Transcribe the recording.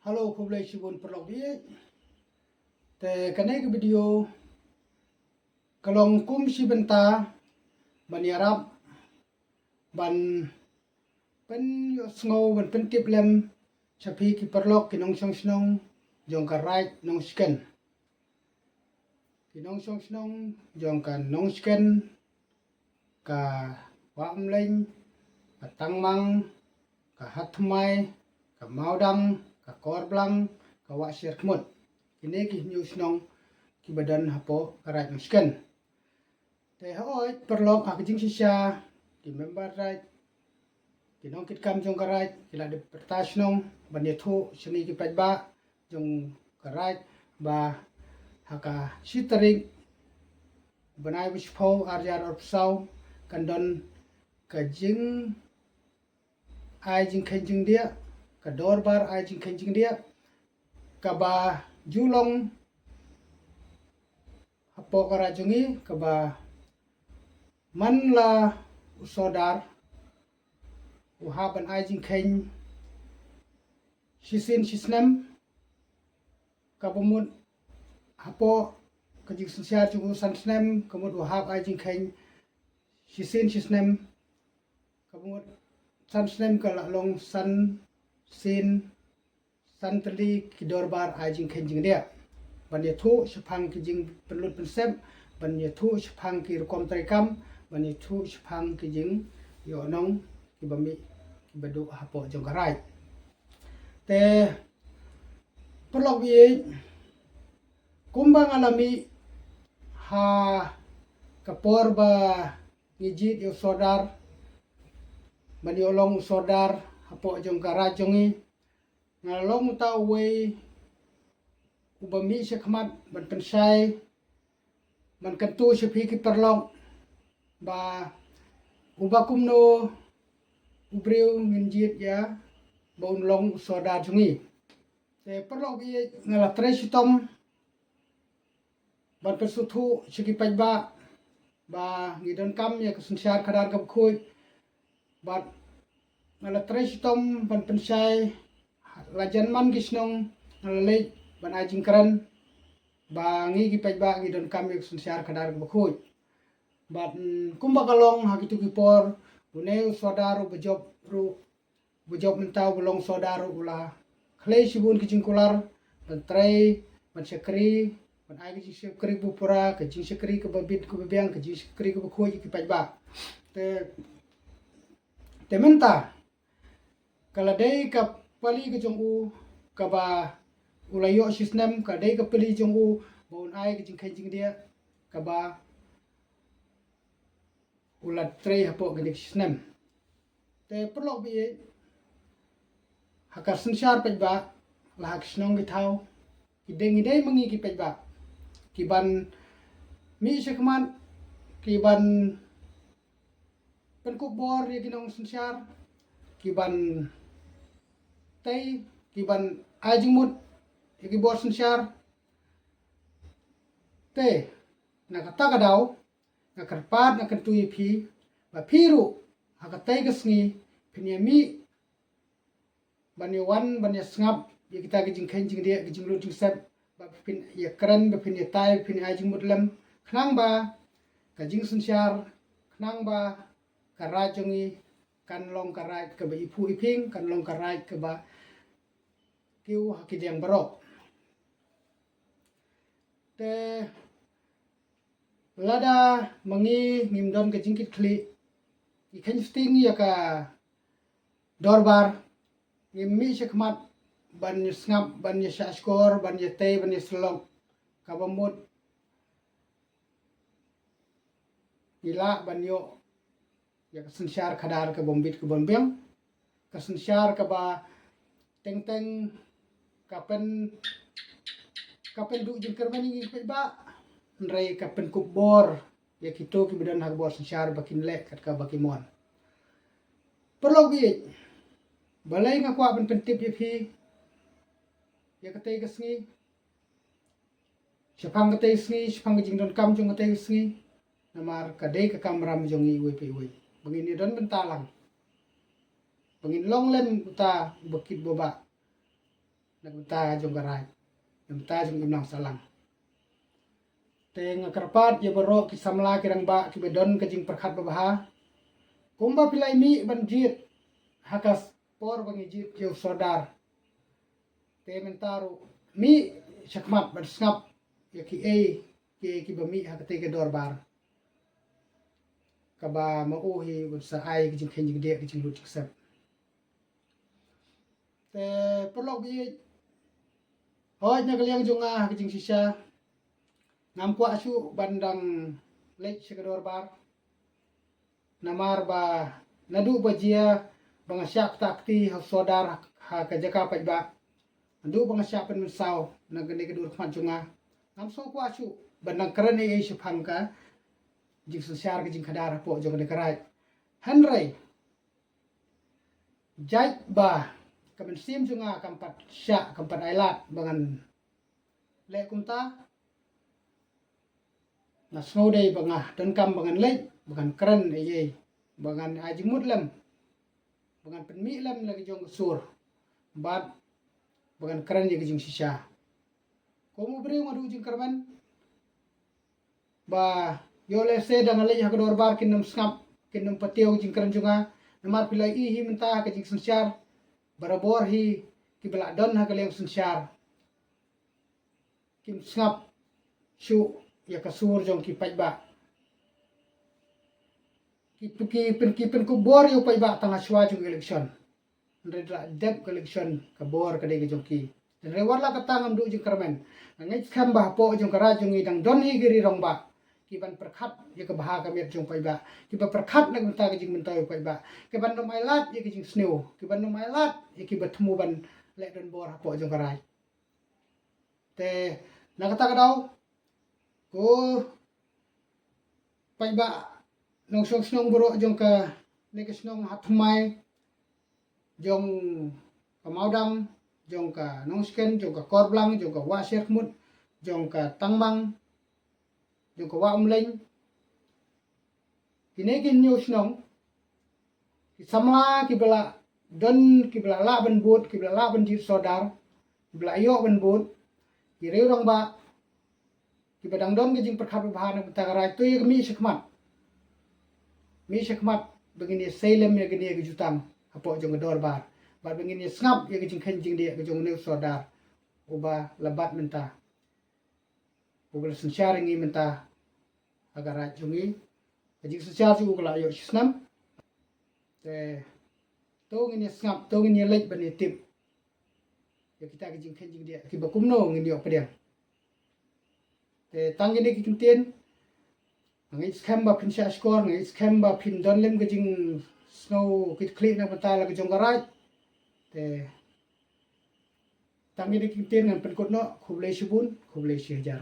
Halo, aku boleh sibun perlok dia. Te kene ke video kalau kum si benta ban yarap ban pen sngo ban pen tip lem chapi ki perlok ki nong song snong jong ka right nong sken ki nong song snong jong ka nong sken ka wa leng ka tang mang ka hat mai ka maudang ka kor blang ka wa sir kmut kini ki news nong ki badan hapo right nong sken te hoi perlok ak jing sisa ki member right ki nong kit kam jong ka right ki la de pertas nong ban ye thu sini ki paj ba jong ka right ba haka sitering banai bis pho arjar or sau kan don ka jing ai jing khen jing dia ka dor bar ai jing khen jing dia ka ba julong hapo kara jungi ka ba man la usodar uhaban ai jing khen sisin sisnem ka bumut hapo ka jing sensiar jungu sansnem kamut uhab ai jing khen sisin sisnem ka bumut sansnem ka la long san sin santali ki dorbar ai jing khen jing dia ban ye thu shphang ki jing penlut pensep ban ye thu shphang ki rukom taikam ban ye thu shphang ki jing yo nong ki bami ki badu hapo jong karai te perlok bi kumbang alami ha kapor ba ngijit yo sodar ban yo long sodar hapo jong karai jongi ngalong ta wei ubami sekhmat ban pensai man kantu sepi ki perlong ba ubakumno ubriu nginjit ya bon long soda jungi te perlong bi ngala tresitom ban persuthu siki pajba ba ngidon kam ya kesensiar kadar ka khoi bat ngala tresitom ban pensai lajan man kisnong ngalale ban ajing kran ba ngi ki pajba ngi don kam ek sunsiar kadar ba khoj bat kumba kalong hakitu ki por une sodar bejob mentau belong sodar ula khlei sibun ki jingkular ban trai ban sekri ban ai ki sekri bu pura ke jing sekri ke babit ke bebiang ke jing sekri ke khoj ki pajba te menta kala dei ka pali ke jong u ka ba ulayo sistem ka dei ka pili jong u bon ai ke jing khen jing dia ka ba ulat tre hapo ke sistem te perlok bi hakar sensar pej ba la hak snong ki thau ki deng dei mangi ki pej ba ki ban mi sekman ki ban pen ku bor ye ki nong sensar ki ban tei ki ban ai jing mut ki bor sensar te na kata kadau na karpat na kan tuyi phi ba phiru haka tai ka sngi phinya mi ban ye wan ban ye snap ye kita ki jing khen jing dia ki jing lu jing sep ba phin ye kran ba phin ye tai phin ai jing mutlam khnang ba ka jing sensar khnang ba ka rajongi kan long ka rai ka ba ipu iping kan long ka rai ka ba kiu haki diang barok te lada mangi ngimdon ke jingkit kli ikan sting ya ka dorbar ngimi sekmat ban snap ban ye skor ban ye te ban ye slong ka bamut ila ban yo ya sensiar khadar ke bombit ke bombeng ka sensiar ka ba teng teng kapen du jingker mani ngi ba nrai kapen kubor ya kito ki bidan hak bor sensiar bakin lek kat ka bakimon perlok bi balai nga kwa ban pentip ye phi ya katei ka sngi shapang katei sngi shapang jingdon kam jong katei sngi namar ka dei ka kamram jongi we pe we bangin don bentalang bangin long lem ta bakit boba nak benta jong garai benta jong imnang salang teng kerpat ye borok ki samla kirang ba ki bedon ke jing perkhat babaha kumba pilai mi banjit hakas por bangi jit yo sodar te mentaru mi syakmat ban snap ya ki bami hakate ke dorbar kaba mauhi bun sa ai ki jing khen jing de ki jing lut sep te perlok bi hoj na kaliang jonga ki jing sisa ngam kwa su bandang lek sekedor bar namar ba nadu bajia bangasyak takti ha sodar ha ka jaka pa ba nadu bangasyak pen sau na gene kedur khan junga ngam so kwa su bandang keren ei su phangka jing sosial ke jing khadar po jong ne karai hanrai jait ba kamen sim junga kampat sya kampat ailat bangan le kumta na snow day bangah dan kam bangan lek bangan keren ye bangan ajimut lam bangan penmi lam lagi jong sur bat bangan keren ye jing sisa komu beri ngadu jing kerman ba yo le se dang le ha dor bar kinum snap kinum patio jing keren junga namar pilai hi menta ke jing sensyar barabor hi ki bela don ha kaleng sensyar kim snap shu ya kasur jong ki pajba ki pen ku bor yo pajba tanga shwa jong election ndra dep election ka bor ka de jong ki re warla ka tangam du jing kermen ngai kham ba po jong kara jong idang don hi giri rong ba ki ban perkhat ye ka baha ka met jong pajba ki ba perkhat nak menta ka jing menta yo pajba ki ban no mai lat ye ka jing snew ki ban no mai lat ye ki ba thmu ban le don bor ha po jong karai te na kata ka daw ko pajba nong song snong boro jong ka ne ka snong hatmai jong ka maudam jong ka nongsken jong ka korblang jong ka washer khmut jong ka tangmang jong ka wamleng kine kin nyu snong ki samla ki bela don ki bela la ban but ki bela la ban jit sodar ki bela yo ban but ki re rong ba ki badang don ke jing perkhat bahana betagarai tu ye mi syakmat begini selem ye gini ke jutang apo jong dor bar begini snap ye ke jing khen jing dia ke jong ne sodar uba labat menta ubal sensyar ngi menta agar jungi ke jing sensyar ju kala yo snam te to ngini snap to ngini lek bani tip ye kita ke jing khen jing dia ki bakumno ngi yo pediang te tangini ki kinten ngai scam ba pin sha score ngai scam ba pin don lem ke jing snow kit kli na bata la ke jong garai te tangini ki kinten ngan pen kotno khuble shibun khuble shi hajar